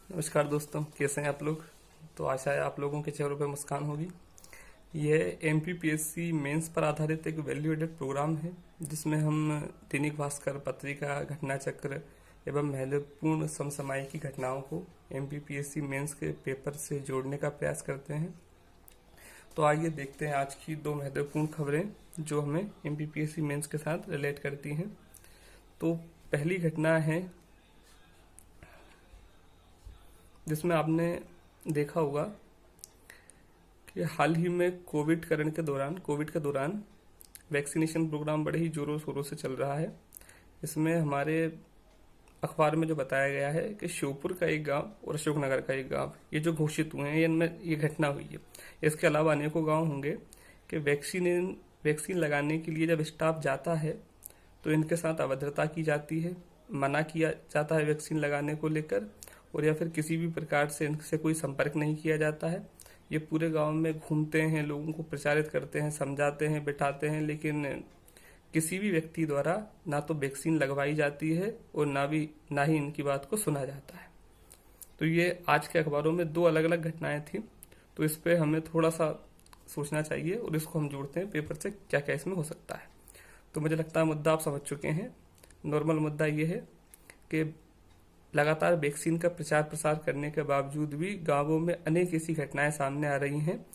नमस्कार दोस्तों, कैसे हैं आप लोग। तो आशा है आप लोगों के चेहरों पर मुस्कान होगी। यह एमपीपीएससी मेंस पर आधारित एक वैल्यू एडेड प्रोग्राम है जिसमें हम दैनिक भास्कर, पत्रिका, घटना चक्र एवं महत्वपूर्ण समसामयिक घटनाओं को एमपीपीएससी मेंस के पेपर से जोड़ने का प्रयास करते हैं। तो आइए देखते हैं आज की दो महत्वपूर्ण खबरें जो हमें एमपीपीएससी मेंस के साथ रिलेट करती हैं। तो पहली घटना है जिसमें आपने देखा होगा कि हाल ही में कोविड के दौरान वैक्सीनेशन प्रोग्राम बड़े ही जोरों शोरों से चल रहा है। इसमें हमारे अखबार में जो बताया गया है कि श्योपुर का एक गांव और अशोकनगर का एक गांव ये जो घोषित हुए हैं, इनमें ये घटना हुई है। इसके अलावा अनेकों गांव होंगे कि वैक्सीन लगाने के लिए जब स्टाफ जाता है तो इनके साथ अभद्रता की जाती है, मना किया जाता है वैक्सीन लगाने को लेकर, और या फिर किसी भी प्रकार से इनसे कोई संपर्क नहीं किया जाता है। ये पूरे गांव में घूमते हैं, लोगों को प्रचारित करते हैं, समझाते हैं, बिठाते हैं, लेकिन किसी भी व्यक्ति द्वारा ना तो वैक्सीन लगवाई जाती है और ना ही इनकी बात को सुना जाता है। तो ये आज के अखबारों में दो अलग अलग घटनाएं थी, तो इस पे हमें थोड़ा सा सोचना चाहिए और इसको हम जोड़ते हैं पेपर से क्या क्या इसमें हो सकता है। तो मुझे लगता है मुद्दा आप समझ चुके हैं। नॉर्मल मुद्दा ये है कि लगातार वैक्सीन का प्रचार प्रसार करने के बावजूद भी गांवों में अनेक ऐसी घटनाएं सामने आ रही हैं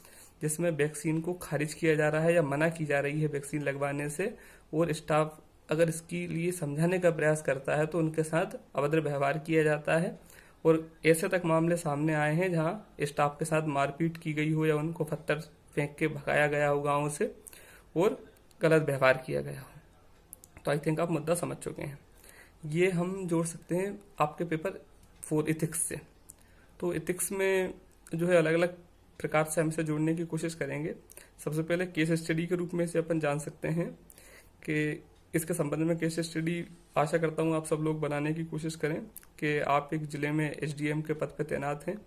जिसमें वैक्सीन को खारिज किया जा रहा है या मना की जा रही है वैक्सीन लगवाने से, और स्टाफ अगर इसके लिए समझाने का प्रयास करता है तो उनके साथ अभद्र व्यवहार किया जाता है। और ऐसे तक मामले सामने आए हैं जहां स्टाफ के साथ मारपीट की गई हो या उनको पत्थर फेंक के भगाया गया हो गाँव से और गलत व्यवहार किया गया हो। तो आई थिंक आप मुद्दा समझ चुके हैं। ये हम जोड़ सकते हैं आपके पेपर 4 इथिक्स से। तो इथिक्स में जो है अलग अलग प्रकार से हम इसे जोड़ने की कोशिश करेंगे। सबसे पहले केस स्टडी के रूप में इसे अपन जान सकते हैं कि इसके संबंध में केस स्टडी आशा करता हूँ आप सब लोग बनाने की कोशिश करें कि आप एक जिले में एसडीएम के पद पर तैनात हैं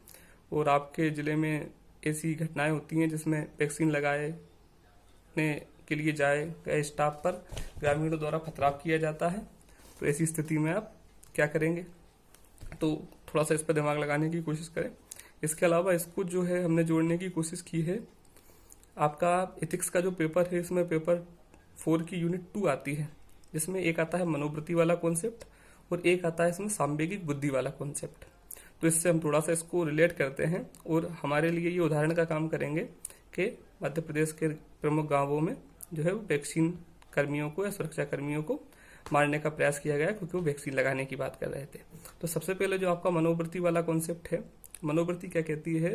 और आपके जिले में ऐसी घटनाएं होती हैं जिसमें वैक्सीन लगाने के लिए गए स्टाफ पर ग्रामीणों द्वारा पथराव किया जाता है। तो ऐसी स्थिति में आप क्या करेंगे, तो थोड़ा सा इस पर दिमाग लगाने की कोशिश करें। इसके अलावा इसको जो है हमने जोड़ने की कोशिश की है। आपका इथिक्स का जो पेपर है इसमें पेपर 4 की यूनिट 2 आती है जिसमें एक आता है मनोवृत्ति वाला कॉन्सेप्ट और एक आता है इसमें सांवेगिक बुद्धि वाला कॉन्सेप्ट। तो इससे हम थोड़ा सा इसको रिलेट करते हैं और हमारे लिए ये उदाहरण का काम करेंगे कि मध्य प्रदेश के प्रमुख गाँवों में जो है वैक्सीन कर्मियों को या सुरक्षा कर्मियों को मारने का प्रयास किया गया क्योंकि वो वैक्सीन लगाने की बात कर रहे थे। तो सबसे पहले जो आपका मनोवृत्ति वाला कॉन्सेप्ट है, मनोवृत्ति क्या कहती है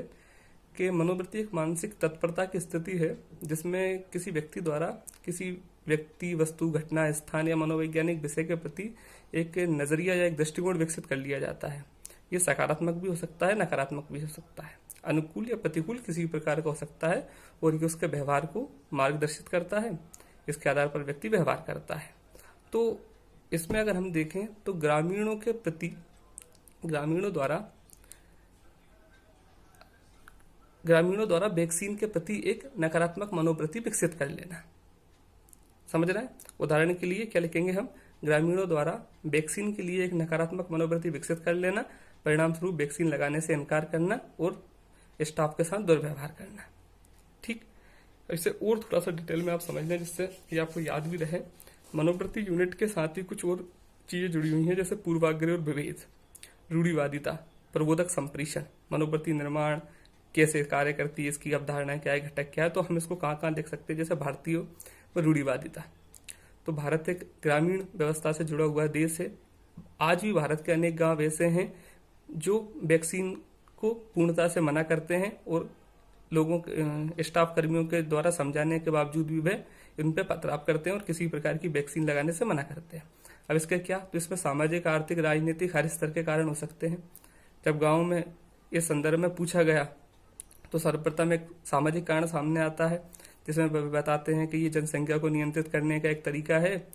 कि मनोवृत्ति एक मानसिक तत्परता की स्थिति है जिसमें किसी व्यक्ति द्वारा किसी व्यक्ति, वस्तु, घटना, स्थान या मनोवैज्ञानिक विषय के प्रति एक नजरिया या एक दृष्टिकोण विकसित कर लिया जाता है। ये सकारात्मक भी हो सकता है, नकारात्मक भी हो सकता है, अनुकूल या प्रतिकूल किसी प्रकार का हो सकता है, और ये उसके व्यवहार को मार्गदर्शित करता है। इसके आधार पर व्यक्ति व्यवहार करता है। तो इसमें अगर हम देखें तो ग्रामीणों द्वारा वैक्सीन के प्रति एक नकारात्मक मनोवृत्ति विकसित कर लेना। समझ रहे हैं? उदाहरण के लिए क्या लिखेंगे हम, ग्रामीणों द्वारा वैक्सीन के लिए एक नकारात्मक मनोवृत्ति विकसित कर लेना, परिणाम स्वरूप वैक्सीन लगाने से इनकार करना और स्टाफ के साथ दुर्व्यवहार करना। ठीक, इसे और थोड़ा सा डिटेल में आप समझ लें जिससे कि आपको याद भी रहे। मनोवृत्ति यूनिट के साथ ही कुछ और चीजें जुड़ी हुई हैं जैसे पूर्वाग्रह और विभेद, रूढ़िवादिता, प्रबोधक संप्रेषण, मनोवृत्ति निर्माण कैसे कार्य करती है, इसकी अवधारणा क्या है, घटक क्या है। तो हम इसको कहाँ कहाँ देख सकते हैं, जैसे भारतीय और रूढ़िवादिता। तो भारत एक ग्रामीण व्यवस्था से जुड़ा हुआ देश है। आज भी भारत के अनेक गांव ऐसे हैं जो वैक्सीन को पूर्णता से मना करते हैं और लोगों स्टाफ कर्मियों के द्वारा समझाने के बावजूद भी वे इन पे पथराव करते हैं और किसी प्रकार की वैक्सीन लगाने से मना करते हैं। अब इसका क्या, तो इसमें सामाजिक, आर्थिक, राजनीतिक हर स्तर के कारण हो सकते हैं। जब गांव में इस संदर्भ में पूछा गया तो सर्वप्रथम एक सामाजिक कारण सामने आता है जिसमें बताते हैं कि ये जनसंख्या को नियंत्रित करने का एक तरीका है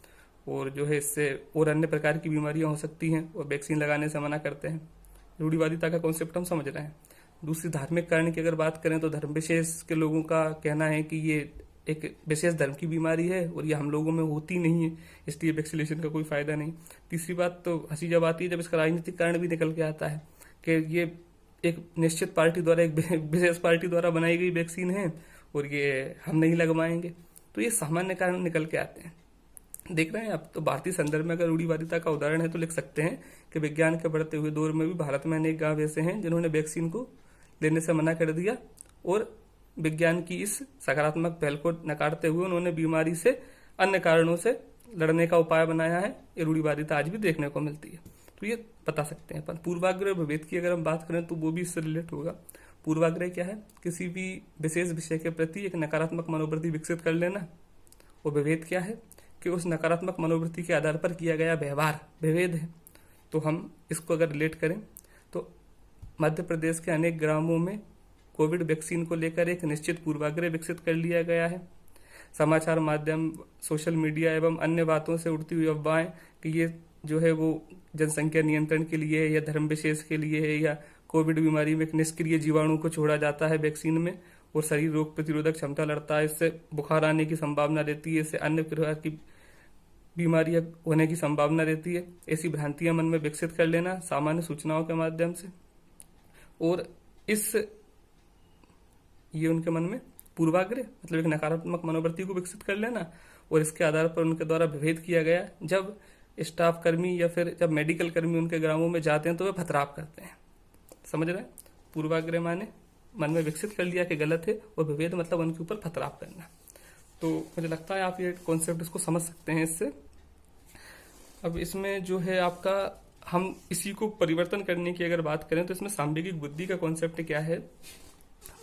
और जो है इससे और अन्य प्रकार की बीमारियां हो सकती हैं और वैक्सीन लगाने से मना करते हैं। रूढ़िवादिता का कॉन्सेप्ट हम समझ रहे हैं। दूसरी धार्मिक कारण की अगर बात करें तो धर्म विशेष के लोगों का कहना है कि ये एक विशेष धर्म की बीमारी है और ये हम लोगों में होती नहीं है, इसलिए वैक्सीनेशन का कोई फायदा नहीं। तीसरी बात तो हंसी जब आती है जब इसका राजनीतिक कारण भी निकल के आता है कि ये एक निश्चित पार्टी द्वारा, एक विशेष पार्टी द्वारा बनाई गई वैक्सीन है और ये हम नहीं लगवाएंगे। तो ये सामान्य कारण निकल के आते हैं। देख रहे हैं आप, तो भारतीय संदर्भ में अगर रूढ़िवादिता का उदाहरण है तो लिख सकते हैं कि विज्ञान के बढ़ते हुए दौर में भी भारत में अनेक गांव ऐसे हैं जिन्होंने वैक्सीन को लेने से मना कर दिया और विज्ञान की इस सकारात्मक पहल को नकारते हुए उन्होंने बीमारी से अन्य कारणों से लड़ने का उपाय बनाया है। ये रूढ़िवादिता आज भी देखने को मिलती है। तो ये बता सकते हैं अपन। पूर्वाग्रह विभेद की अगर हम बात करें तो वो भी इससे रिलेट होगा। पूर्वाग्रह क्या है? किसी भी विशेष विषय के प्रति एक नकारात्मक मनोवृत्ति विकसित कर लेना। और विभेद क्या है? कि उस नकारात्मक मनोवृत्ति के आधार पर किया गया व्यवहार विभेद है। तो हम इसको अगर रिलेट करें तो मध्य प्रदेश के अनेक ग्रामों में कोविड वैक्सीन को लेकर एक निश्चित पूर्वाग्रह विकसित कर लिया गया है। समाचार माध्यम, सोशल मीडिया एवं अन्य बातों से उड़ती हुई अफवाहें कि ये जो है वो जनसंख्या नियंत्रण के लिए है या धर्म विशेष के लिए है, या कोविड बीमारी में एक निष्क्रिय जीवाणु को छोड़ा जाता है वैक्सीन में और शरीर रोग प्रतिरोधक क्षमता लड़ता है, इससे बुखार आने की संभावना रहती है, इससे अन्य प्रकार की बीमारियां होने की संभावना रहती है। ऐसी भ्रांतियां मन में विकसित कर लेना सामान्य सूचनाओं के माध्यम से, और ये उनके मन में पूर्वाग्रह मतलब एक नकारात्मक मनोवृत्ति को विकसित कर लेना, और इसके आधार पर उनके द्वारा विभेद किया गया। जब स्टाफ कर्मी या फिर जब मेडिकल कर्मी उनके ग्रामों में जाते हैं तो वे पथराव करते हैं। समझ रहे हैं? पूर्वाग्रह माने मन में विकसित कर लिया कि गलत है, और विभेद मतलब उनके ऊपर पथराव करना। तो मुझे लगता है आप ये कॉन्सेप्ट इसको समझ सकते हैं इससे। अब इसमें जो है आपका, हम इसी को परिवर्तन करने की अगर बात करें तो इसमें सांवेगिक बुद्धि का कॉन्सेप्ट क्या है?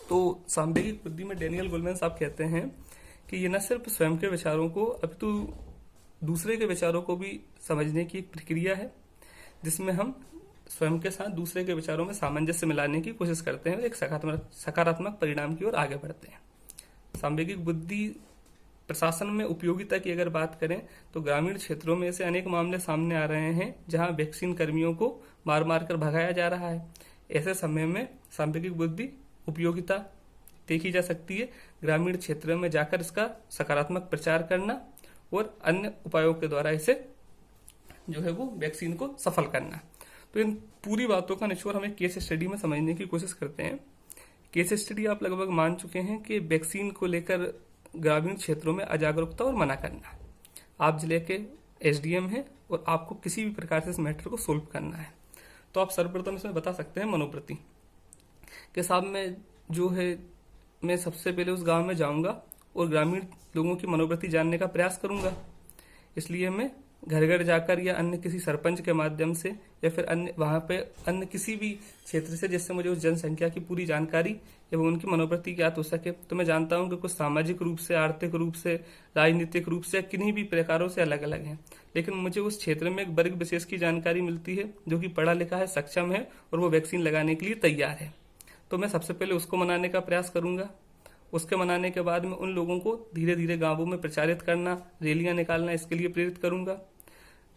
तो सांवेगिक बुद्धि में डेनियल गोलमैन साहब कहते हैं कि ये न सिर्फ स्वयं के विचारों को अपितु दूसरे के विचारों को भी समझने की एक प्रक्रिया है, जिसमें हम स्वयं के साथ दूसरे के विचारों में सामंजस्य मिलाने की कोशिश करते हैं और एक सकारात्मक परिणाम की ओर आगे बढ़ते हैं। सांवेगिक बुद्धि प्रशासन में उपयोगिता की अगर बात करें तो ग्रामीण क्षेत्रों में ऐसे अनेक मामले सामने आ रहे हैं जहां वैक्सीन कर्मियों को मार मार कर भगाया जा रहा है। ऐसे समय में सांवेगिक बुद्धि उपयोगिता देखी जा सकती है। ग्रामीण क्षेत्रों में जाकर इसका सकारात्मक प्रचार करना और अन्य उपायों के द्वारा इसे जो है वो वैक्सीन को सफल करना। तो इन पूरी बातों का निचोड़ हम एक केस स्टडी में समझने की कोशिश करते हैं। केस स्टडी आप लगभग मान चुके हैं कि वैक्सीन को लेकर ग्रामीण क्षेत्रों में अजागरूकता और मना करना। आप जिले के एसडीएम हैं और आपको किसी भी प्रकार से इस मैटर को सोल्व करना है, तो आप सर्वप्रथम इसमें बता सकते हैं मनोवृत्ति के साथ में जो है, मैं सबसे पहले उस गांव में जाऊंगा और ग्रामीण लोगों की मनोवृत्ति जानने का प्रयास करूंगा। इसलिए मैं घर घर जाकर या अन्य किसी सरपंच के माध्यम से या फिर अन्य वहां पे अन्य किसी भी क्षेत्र से जिससे मुझे उस जनसंख्या की पूरी जानकारी एवं उनकी मनोवृत्ति ज्ञात हो सके। तो मैं जानता हूं कि कुछ सामाजिक रूप से, आर्थिक रूप से, राजनीतिक रूप से, किन्हीं भी प्रकारों से अलग अलग हैं, लेकिन मुझे उस क्षेत्र में एक वर्ग विशेष की जानकारी मिलती है जो कि पढ़ा लिखा है, सक्षम है और वो वैक्सीन लगाने के लिए तैयार है। तो मैं सबसे पहले उसको मनाने का प्रयास करूंगा। उसके मनाने के बाद में उन लोगों को धीरे धीरे गांवों में प्रचारित करना, रैलियां निकालना, इसके लिए प्रेरित करूंगा।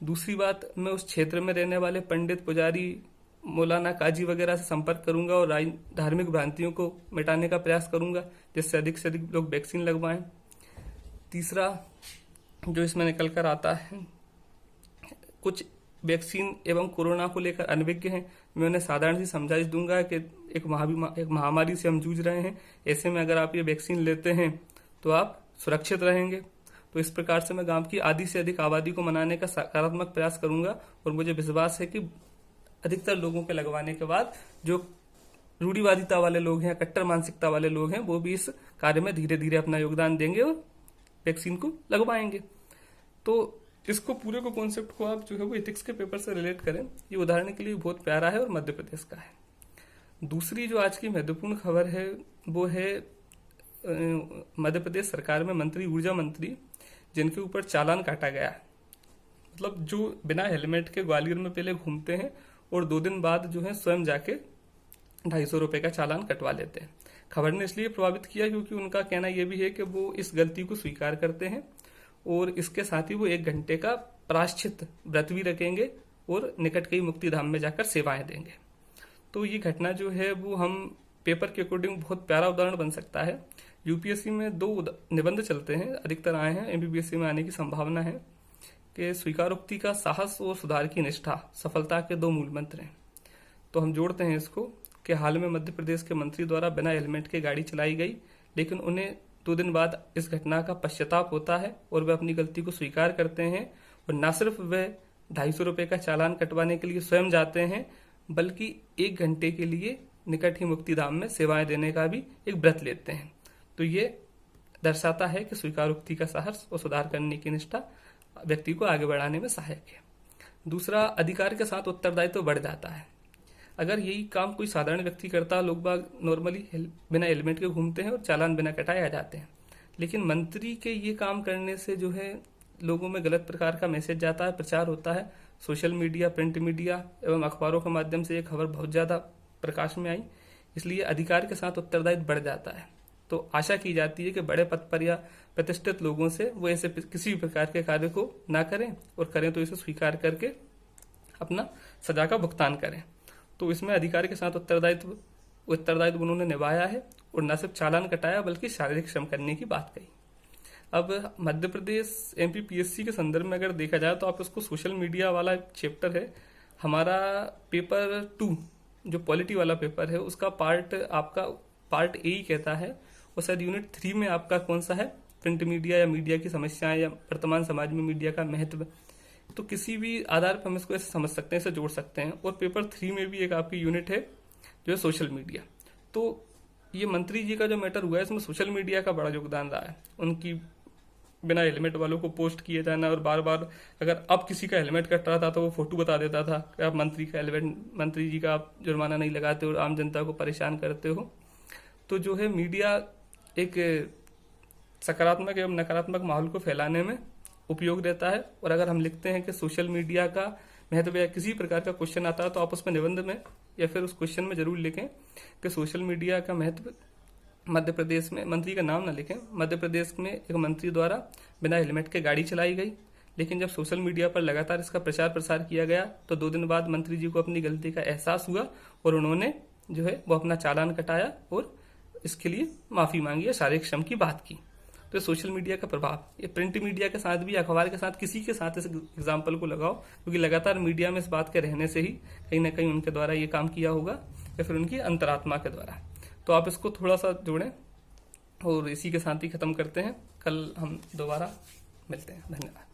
दूसरी बात, मैं उस क्षेत्र में रहने वाले पंडित, पुजारी, मौलाना, काजी वगैरह से संपर्क करूंगा और धार्मिक भ्रांतियों को मिटाने का प्रयास करूंगा जिससे अधिक लोग वैक्सीन लगवाएं। तीसरा जो इसमें निकल कर आता है, कुछ वैक्सीन एवं कोरोना को लेकर अनभिज्ञ हैं, मैं उन्हें साधारण सी समझाइश दूंगा कि एक महामारी से हम जूझ रहे हैं, ऐसे में अगर आप ये वैक्सीन लेते हैं तो आप सुरक्षित रहेंगे। तो इस प्रकार से मैं गांव की आधी से अधिक आबादी को मनाने का सकारात्मक प्रयास करूंगा और मुझे विश्वास है कि अधिकतर लोगों के लगवाने के बाद जो रूढ़िवादिता वाले लोग हैं, कट्टर मानसिकता वाले लोग हैं, वो भी इस कार्य में धीरे धीरे अपना योगदान देंगे और वैक्सीन को लगवाएंगे। तो इसको पूरे को कॉन्सेप्ट को आप जो है वो एथिक्स के पेपर से रिलेट करें। ये उदाहरण के लिए बहुत प्यारा है और मध्य प्रदेश का है। दूसरी जो आज की महत्वपूर्ण खबर है वो है मध्य प्रदेश सरकार में मंत्री, ऊर्जा मंत्री, जिनके ऊपर चालान काटा गया। मतलब जो बिना हेलमेट के ग्वालियर में पहले घूमते हैं और 2 दिन बाद जो है स्वयं जाके 250 रुपए का चालान कटवा लेते हैं। खबर ने इसलिए प्रभावित किया क्योंकि उनका कहना यह भी है कि वो इस गलती को स्वीकार करते हैं और इसके साथ ही वो 1 घंटे का प्रायश्चित व्रत भी रखेंगे और निकट के ही मुक्तिधाम में जाकर सेवाएं देंगे। तो ये घटना जो है वो हम पेपर के अकॉर्डिंग बहुत प्यारा उदाहरण बन सकता है। यूपीएससी में 2 निबंध चलते हैं, अधिकतर आए हैं, एमबीबीएससी में आने की संभावना है कि स्वीकारोक्ति का साहस और सुधार की निष्ठा सफलता के 2 मूल मंत्र हैं। तो हम जोड़ते हैं इसको कि हाल में मध्य प्रदेश के मंत्री द्वारा बिना हेलमेट के गाड़ी चलाई गई, लेकिन उन्हें 2 दिन बाद इस घटना का पश्चाताप होता है और वे अपनी गलती को स्वीकार करते हैं और न सिर्फ वे 250 रुपये का चालान कटवाने के लिए स्वयं जाते हैं, बल्कि 1 घंटे के लिए निकट ही मुक्तिधाम में सेवाएं देने का भी एक व्रत लेते हैं। तो ये दर्शाता है कि स्वीकारोक्ति का साहस और सुधार करने की निष्ठा व्यक्ति को आगे बढ़ाने में सहायक है। दूसरा, अधिकार के साथ उत्तरदायित्व तो बढ़ जाता है। अगर यही काम कोई साधारण व्यक्ति करता है, लोग बाग नॉर्मली बिना हेलमेट के घूमते हैं और चालान बिना कटाए आ जाते हैं, लेकिन मंत्री के ये काम करने से जो है लोगों में गलत प्रकार का मैसेज जाता है, प्रचार होता है। सोशल मीडिया, प्रिंट मीडिया एवं अखबारों के माध्यम से ये खबर बहुत ज़्यादा प्रकाश में आई, इसलिए अधिकार के साथ उत्तरदायित्व बढ़ जाता है। तो आशा की जाती है कि बड़े पद पर या प्रतिष्ठित लोगों से वो ऐसे किसी भी प्रकार के कार्य को ना करें, और करें तो इसे स्वीकार करके अपना सजा का भुगतान करें। तो इसमें अधिकार के साथ उत्तरदायित्व उन्होंने निभाया है और न सिर्फ चालान कटाया बल्कि शारीरिक श्रम करने की बात कही। अब मध्य प्रदेश MPPSC के संदर्भ में अगर देखा जाए तो आप इसको सोशल मीडिया वाला चैप्टर है, हमारा पेपर 2 जो पॉलिटी वाला पेपर है उसका पार्ट A ही कहता है, और शायद यूनिट 3 में आपका कौन सा है, प्रिंट मीडिया या मीडिया की समस्याएं या वर्तमान समाज में मीडिया का महत्व। तो किसी भी आधार पर हम इसको ऐसे समझ सकते हैं, ऐसे जोड़ सकते हैं। और पेपर 3 में भी एक आपकी यूनिट है जो है सोशल मीडिया। तो ये मंत्री जी का जो मैटर हुआ है इसमें सोशल मीडिया का बड़ा योगदान रहा है। उनकी बिना हेलमेट वालों को पोस्ट किए जाना, और बार बार अगर अब किसी का हेलमेट कट रहा था तो वो फोटो बता देता था कि आप मंत्री जी का आप जुर्माना नहीं लगाते और आम जनता को परेशान करते हो। तो जो है मीडिया एक सकारात्मक एवं नकारात्मक माहौल को फैलाने में उपयोग देता है। और अगर हम लिखते हैं कि सोशल मीडिया का महत्व या किसी प्रकार का क्वेश्चन आता है तो आप उसमें निबंध में या फिर उस क्वेश्चन में जरूर लिखें कि सोशल मीडिया का महत्व मध्य प्रदेश में, मंत्री का नाम ना लिखें, मध्य प्रदेश में एक मंत्री द्वारा बिना हेलमेट के गाड़ी चलाई गई, लेकिन जब सोशल मीडिया पर लगातार इसका प्रचार प्रसार किया गया तो 2 दिन बाद मंत्री जी को अपनी गलती का एहसास हुआ और उन्होंने जो है वो अपना चालान कटाया और इसके लिए माफी मांगी या शारीरिक श्रम की बात की। तो सोशल मीडिया का प्रभाव ये प्रिंट मीडिया के साथ भी, अखबार के साथ, किसी के साथ इस एग्जाम्पल को लगाओ, क्योंकि लगातार मीडिया में इस बात के रहने से ही कहीं ना कहीं उनके द्वारा ये काम किया होगा या फिर उनकी अंतरात्मा के द्वारा। तो आप इसको थोड़ा सा जोड़ें और इसी के साथ ही खत्म करते हैं। कल हम दोबारा मिलते हैं। धन्यवाद।